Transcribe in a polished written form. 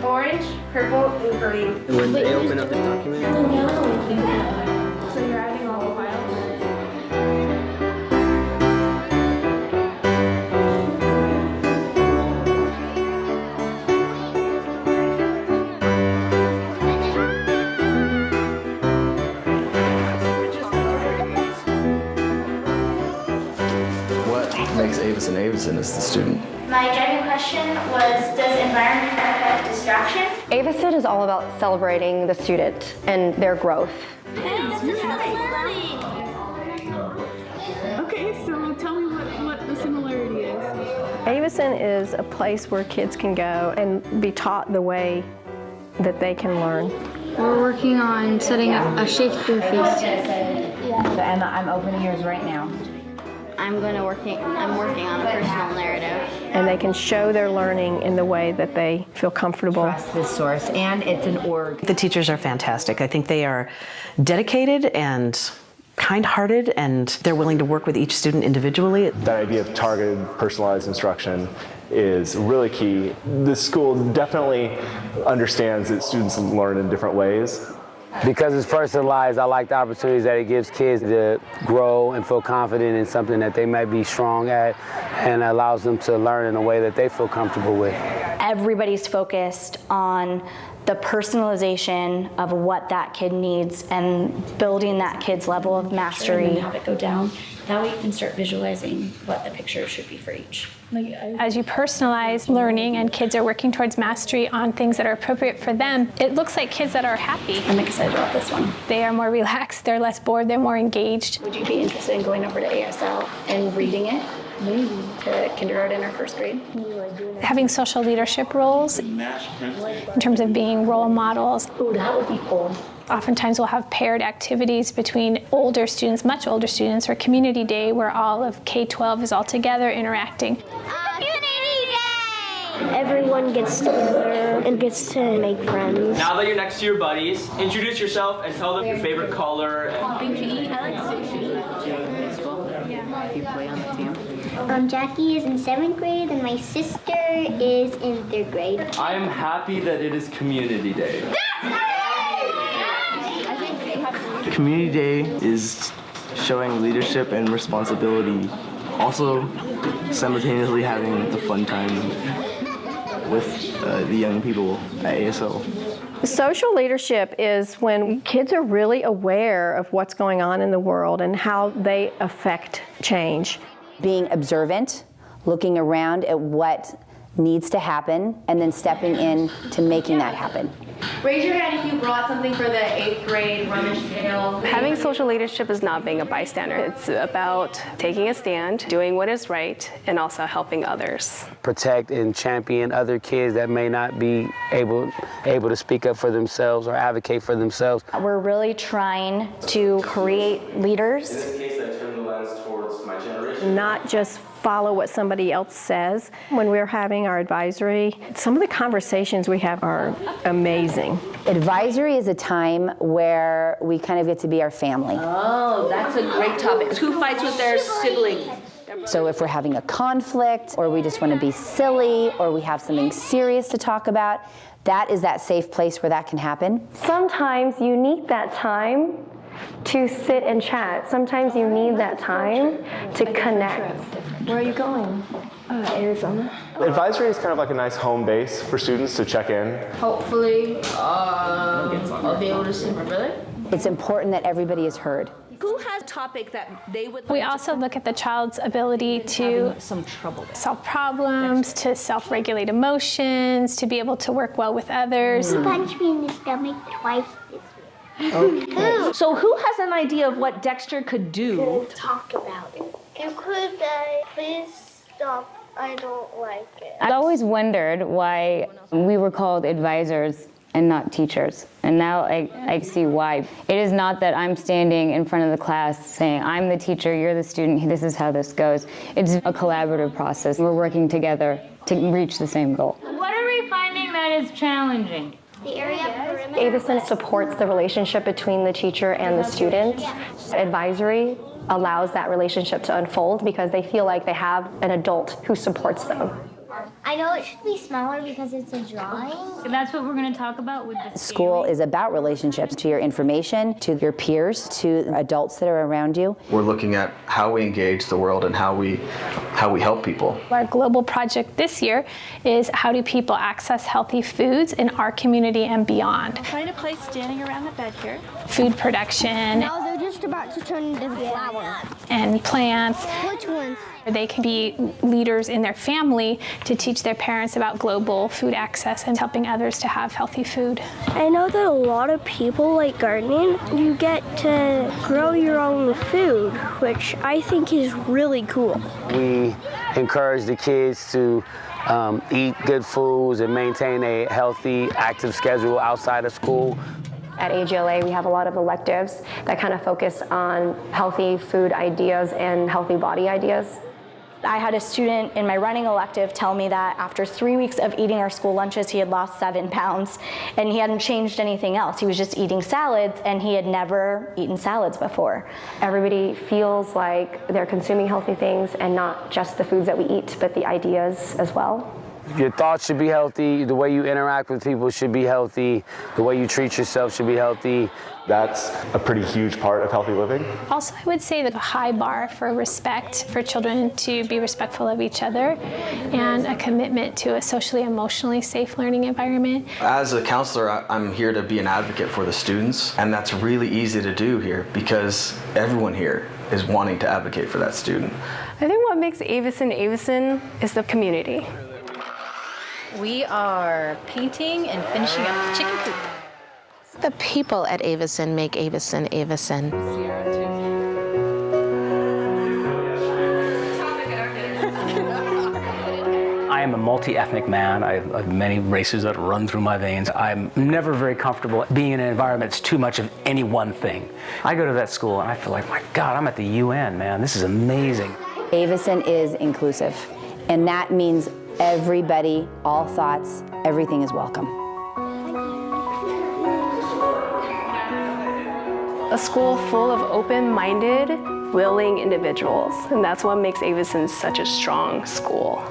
Orange, purple, and green. When they open up the document. So you're adding all the files? What makes Aveson Aveson as the student? My driving question was, does environment affect distraction? Aveson is all about celebrating the student and their growth. Okay, so tell me what the similarity is. Aveson is a place where kids can go and be taught the way that they can learn. We're working on setting up a Shakespeare feast. And I'm opening yours right now. I'm working on a personal narrative. And they can show their learning in the way that they feel comfortable. Trust this source, and it's an org. The teachers are fantastic. I think they are dedicated and kind-hearted, and they're willing to work with each student individually. That idea of targeted, personalized instruction is really key. The school definitely understands that students learn in different ways. Because it's personalized, I like the opportunities that it gives kids to grow and feel confident in something that they might be strong at, and allows them to learn in a way that they feel comfortable with. Everybody's focused on the personalization of what that kid needs and building that kid's level of mastery. And then have it go down. That way you can start visualizing what the picture should be for each. As you personalize learning and kids are working towards mastery on things that are appropriate for them, it looks like kids that are happy. I'm excited about this one. They are more relaxed, they're less bored, they're more engaged. Would you be interested in going over to ASL and reading it? Maybe to kindergarten or first grade. Having social leadership roles in terms of being role models. Ooh, that would be cool. Oftentimes we'll have paired activities between older students, much older students, or community day where all of K-12 is all together interacting. Community day! Everyone gets together and gets to make friends. Now that you're next to your buddies, introduce yourself and tell them your favorite color. Something to eat. I like sushi. You play on the team? Jackie is in 7th grade and my sister is in 3rd grade. I am happy that it is Community Day. Community Day is showing leadership and responsibility, also simultaneously having the fun time with the young people at ASL. Social leadership is when kids are really aware of what's going on in the world and how they affect change. Being observant, looking around at what needs to happen, and then stepping in to making that happen. Raise your hand if you brought something for the 8th grade rummage sale. Having social leadership is not being a bystander. It's about taking a stand, doing what is right, and also helping others. Protect and champion other kids that may not be able to speak up for themselves or advocate for themselves. We're really trying to create leaders. In this case, I turn the lens towards my generation. Not just follow what somebody else says. When we're having our advisory, some of the conversations we have are amazing. Advisory is a time where we kind of get to be our family. Oh, that's a great topic. Who fights with their sibling? So if we're having a conflict, or we just want to be silly, or we have something serious to talk about, that is that safe place where that can happen. Sometimes you need that time to sit and chat. Sometimes you need that time to connect. Where are you going? Arizona. Advisory is kind of like a nice home base for students to check in. Hopefully, I'll be able to see my brother. It's important that everybody is heard. Who has a topic that they would like We also look at the child's ability to solve problems, to self-regulate emotions, to be able to work well with others. He punched me in the stomach twice this week. Okay. So who has an idea of what Dexter could do? Talk about it. You could please stop. I don't like it. I've always wondered why we were called advisors and not teachers. And now I see why. It is not that I'm standing in front of the class saying, I'm the teacher, you're the student, this is how this goes. It's a collaborative process. We're working together to reach the same goal. What are we finding that is challenging? The area perimeter. Aveson supports the relationship between the teacher and the student. Advisory allows that relationship to unfold because they feel like they have an adult who supports them. I know it should be smaller because it's a drawing. And that's what we're going to talk about with the School is about relationships, to your information, to your peers, to adults that are around you. We're looking at how we engage the world and how we help people. Our global project this year is how do people access healthy foods in our community and beyond. Find a place standing around the bed here. Food production. Now they're just about to turn into flowers. And plants. Which ones? They can be leaders in their family to teach their parents about global food access and helping others to have healthy food. I know that a lot of people like gardening. You get to grow your own food, which I think is really cool. We encourage the kids to eat good foods and maintain a healthy, active schedule outside of school. At AGLA, we have a lot of electives that kind of focus on healthy food ideas and healthy body ideas. I had a student in my running elective tell me that after 3 weeks of eating our school lunches, he had lost 7 pounds and he hadn't changed anything else. He was just eating salads and he had never eaten salads before. Everybody feels like they're consuming healthy things and not just the foods that we eat, but the ideas as well. Your thoughts should be healthy, the way you interact with people should be healthy, the way you treat yourself should be healthy. That's a pretty huge part of healthy living. Also, I would say that a high bar for respect for children to be respectful of each other and a commitment to a socially, emotionally safe learning environment. As a counselor, I'm here to be an advocate for the students, and that's really easy to do here because everyone here is wanting to advocate for that student. I think what makes Aveson Aveson is the community. We are painting and finishing up the chicken coop. The people at Aveson make Aveson Aveson. I am a multi-ethnic man. I have many races that run through my veins. I'm never very comfortable being in an environment that's too much of any one thing. I go to that school and I feel like, my God, I'm at the UN, man. This is amazing. Aveson is inclusive, and that means everybody, all thoughts, everything is welcome. A school full of open-minded, willing individuals, and that's what makes Aveson such a strong school.